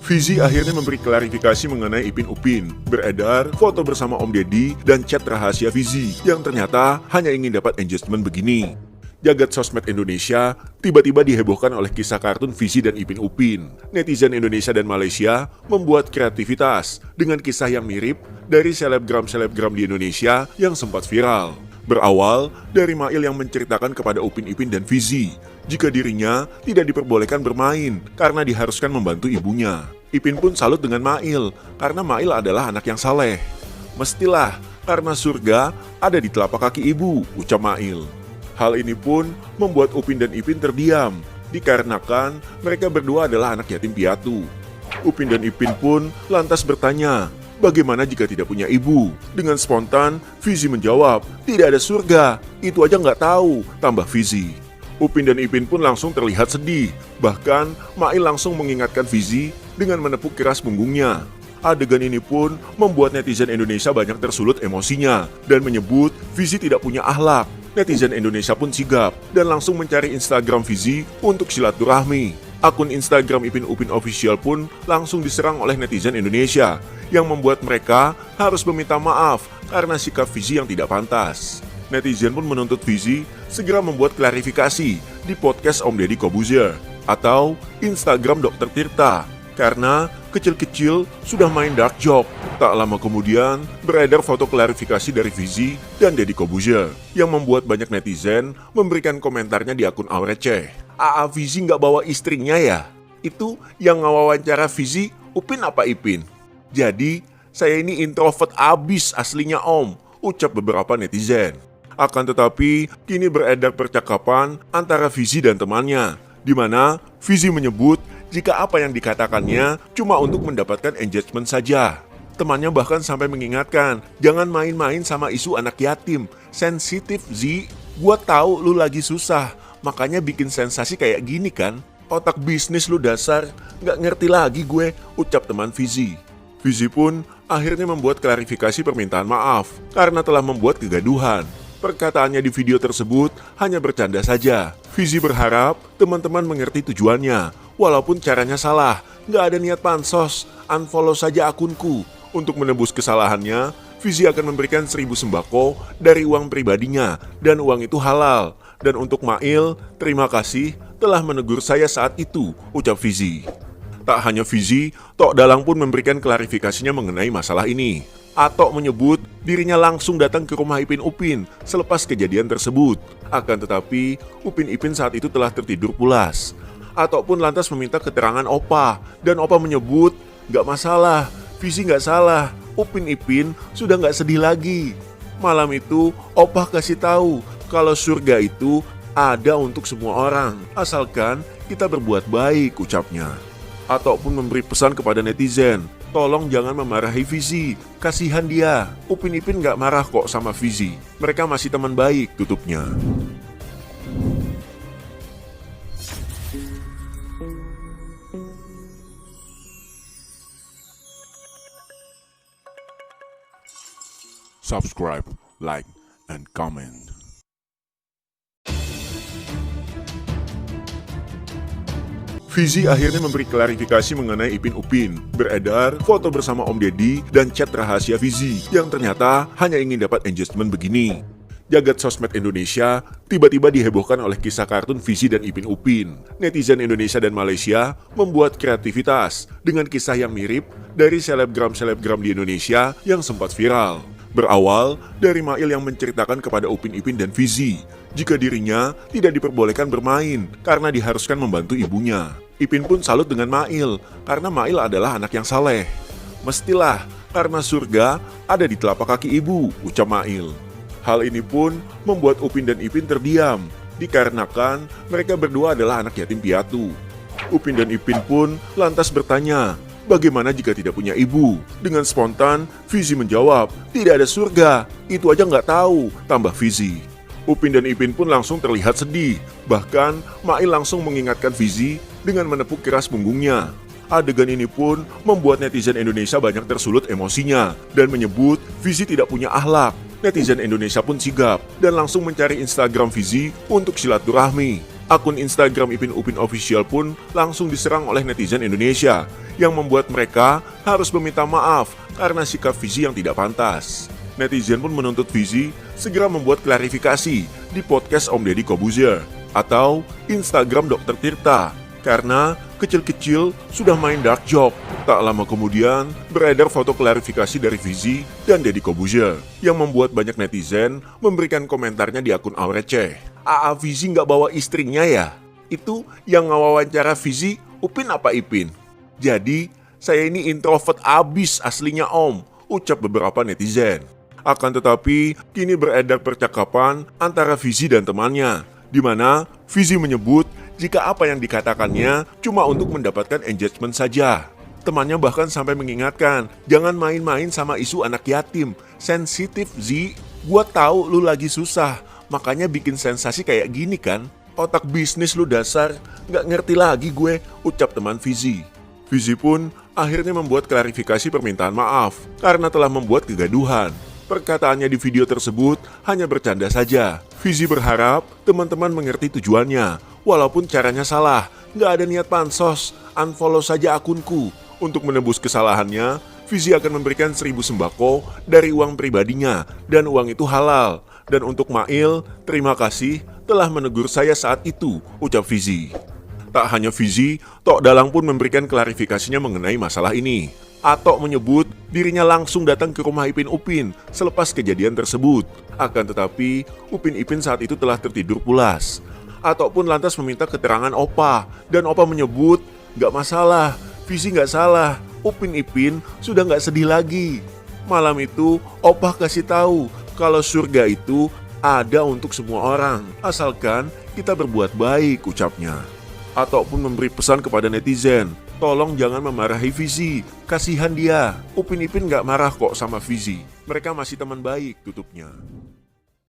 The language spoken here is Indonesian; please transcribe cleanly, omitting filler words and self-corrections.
Fizi akhirnya memberi klarifikasi mengenai Ipin Upin. Beredar foto bersama Om Deddy dan chat rahasia Fizi yang ternyata hanya ingin dapat engagement begini. Jagat sosmed Indonesia tiba-tiba dihebohkan oleh kisah kartun Fizi dan Ipin Upin. Netizen Indonesia dan Malaysia membuat kreativitas dengan kisah yang mirip dari selebgram-selebgram di Indonesia yang sempat viral. Berawal dari Mail yang menceritakan kepada Upin Ipin dan Fizi jika dirinya tidak diperbolehkan bermain karena diharuskan membantu ibunya. Ipin pun salut dengan Mail karena Mail adalah anak yang saleh. Mestilah karena surga ada di telapak kaki ibu, ucap Mail. Hal ini pun membuat Upin dan Ipin terdiam dikarenakan mereka berdua adalah anak yatim piatu. Upin dan Ipin pun lantas bertanya, bagaimana jika tidak punya ibu? Dengan spontan, Fizi menjawab, tidak ada surga, itu aja nggak tahu, tambah Fizi. Upin dan Ipin pun langsung terlihat sedih, bahkan Mail langsung mengingatkan Fizi dengan menepuk keras punggungnya. Adegan ini pun membuat netizen Indonesia banyak tersulut emosinya dan menyebut Fizi tidak punya akhlak. Netizen Indonesia pun sigap dan langsung mencari Instagram Fizi untuk silaturahmi. Akun Instagram Ipin Upin Official pun langsung diserang oleh netizen Indonesia yang membuat mereka harus meminta maaf karena sikap Fizi yang tidak pantas. Netizen pun menuntut Fizi segera membuat klarifikasi di podcast Om Deddy Corbuzier atau Instagram Dr. Tirta karena kecil-kecil sudah main dark joke. Tak lama kemudian beredar foto klarifikasi dari Fizi dan Deddy Corbuzier yang membuat banyak netizen memberikan komentarnya di akun Aureceh. Fizi nggak bawa istrinya ya? Itu yang ngawawancara Fizi, Upin apa Ipin? Jadi saya ini introvert abis aslinya Om, ucap beberapa netizen. Akan tetapi kini beredar percakapan antara Fizi dan temannya, di mana Fizi menyebut jika apa yang dikatakannya cuma untuk mendapatkan engagement saja. Temannya bahkan sampai mengingatkan, jangan main-main sama isu anak yatim. Sensitif, Zi. Gua tahu lu lagi susah, makanya bikin sensasi kayak gini kan. Otak bisnis lu dasar, nggak ngerti lagi gue, ucap teman Fizi. Fizi pun akhirnya membuat klarifikasi permintaan maaf karena telah membuat kegaduhan. Perkataannya di video tersebut hanya bercanda saja. Fizi berharap teman-teman mengerti tujuannya, walaupun caranya salah. Nggak ada niat pansos, unfollow saja akunku. Untuk menebus kesalahannya, Fizi akan memberikan 1.000 sembako dari uang pribadinya dan uang itu halal. Dan untuk Mail, terima kasih telah menegur saya saat itu, ucap Fizi. Tak hanya Fizi, Tok Dalang pun memberikan klarifikasinya mengenai masalah ini. Atok menyebut dirinya langsung datang ke rumah Ipin Upin selepas kejadian tersebut. Akan tetapi, Upin Ipin saat itu telah tertidur pulas. Atok pun lantas meminta keterangan Opa, dan Opa menyebut, gak masalah, Fizi gak salah, Upin Ipin sudah gak sedih lagi. Malam itu, Opa kasih tahu kalau surga itu ada untuk semua orang, asalkan kita berbuat baik, ucapnya. Atok pun memberi pesan kepada netizen, tolong jangan memarahi Fizi, kasihan dia. Upin Ipin gak marah kok sama Fizi, mereka masih teman baik, tutupnya. Subscribe, like, and comment. Fizi akhirnya memberi klarifikasi mengenai Ipin Upin. Beredar foto bersama Om Deddy dan chat rahasia Fizi yang ternyata hanya ingin dapat engagement begini. Jagat sosmed Indonesia tiba-tiba dihebohkan oleh kisah kartun Fizi dan Ipin Upin. Netizen Indonesia dan Malaysia membuat kreativitas dengan kisah yang mirip dari selebgram-selebgram di Indonesia yang sempat viral. Berawal dari Mail yang menceritakan kepada Upin Ipin dan Fizi jika dirinya tidak diperbolehkan bermain karena diharuskan membantu ibunya. Ipin pun salut dengan Mail karena Mail adalah anak yang saleh. Mestilah karena surga ada di telapak kaki ibu, ucap Mail. Hal ini pun membuat Upin dan Ipin terdiam dikarenakan mereka berdua adalah anak yatim piatu. Upin dan Ipin pun lantas bertanya, bagaimana jika tidak punya ibu? Dengan spontan, Fizi menjawab, tidak ada surga, itu aja nggak tahu, tambah Fizi. Upin dan Ipin pun langsung terlihat sedih, bahkan Mail langsung mengingatkan Fizi dengan menepuk keras punggungnya. Adegan ini pun membuat netizen Indonesia banyak tersulut emosinya dan menyebut Fizi tidak punya akhlak. Netizen Indonesia pun sigap dan langsung mencari Instagram Fizi untuk silaturahmi. Akun Instagram Ipin Upin Official pun langsung diserang oleh netizen Indonesia yang membuat mereka harus meminta maaf karena sikap Fizi yang tidak pantas. Netizen pun menuntut Fizi segera membuat klarifikasi di podcast Om Deddy Corbuzier atau Instagram Dr. Tirta karena kecil-kecil sudah main dark joke. Tak lama kemudian beredar foto klarifikasi dari Fizi dan Deddy Corbuzier yang membuat banyak netizen memberikan komentarnya di akun Aureceh. AA Fizi nggak bawa istrinya ya? Itu yang ngawawancara Fizi, Upin apa Ipin? Jadi, saya ini introvert abis aslinya Om, ucap beberapa netizen. Akan tetapi, kini beredar percakapan antara Fizi dan temannya, di mana Fizi menyebut jika apa yang dikatakannya cuma untuk mendapatkan engagement saja. Temannya bahkan sampai mengingatkan, jangan main-main sama isu anak yatim, sensitif Zi, gua tahu lu lagi susah. Makanya bikin sensasi kayak gini kan? Otak bisnis lu dasar, nggak ngerti lagi gue, ucap teman Fizi. Fizi pun akhirnya membuat klarifikasi permintaan maaf karena telah membuat kegaduhan. Perkataannya di video tersebut hanya bercanda saja. Fizi berharap teman-teman mengerti tujuannya, walaupun caranya salah. Nggak ada niat pansos, unfollow saja akunku. Untuk menebus kesalahannya, Fizi akan memberikan 1.000 sembako dari uang pribadinya dan uang itu halal. Dan untuk Mail, terima kasih telah menegur saya saat itu, ucap Fizi. Tak hanya Fizi, Tok Dalang pun memberikan klarifikasinya mengenai masalah ini. Atok menyebut dirinya langsung datang ke rumah Ipin Upin selepas kejadian tersebut. Akan tetapi, Upin Ipin saat itu telah tertidur pulas. Atok pun lantas meminta keterangan Opa, dan Opa menyebut, "Gak masalah, Fizi gak salah, Upin Ipin sudah gak sedih lagi." Malam itu, Opa kasih tahu kalau surga itu ada untuk semua orang, asalkan kita berbuat baik, ucapnya. Atok pun memberi pesan kepada netizen, tolong jangan memarahi Fizi, kasihan dia. Upin Ipin gak marah kok sama Fizi, mereka masih teman baik, tutupnya.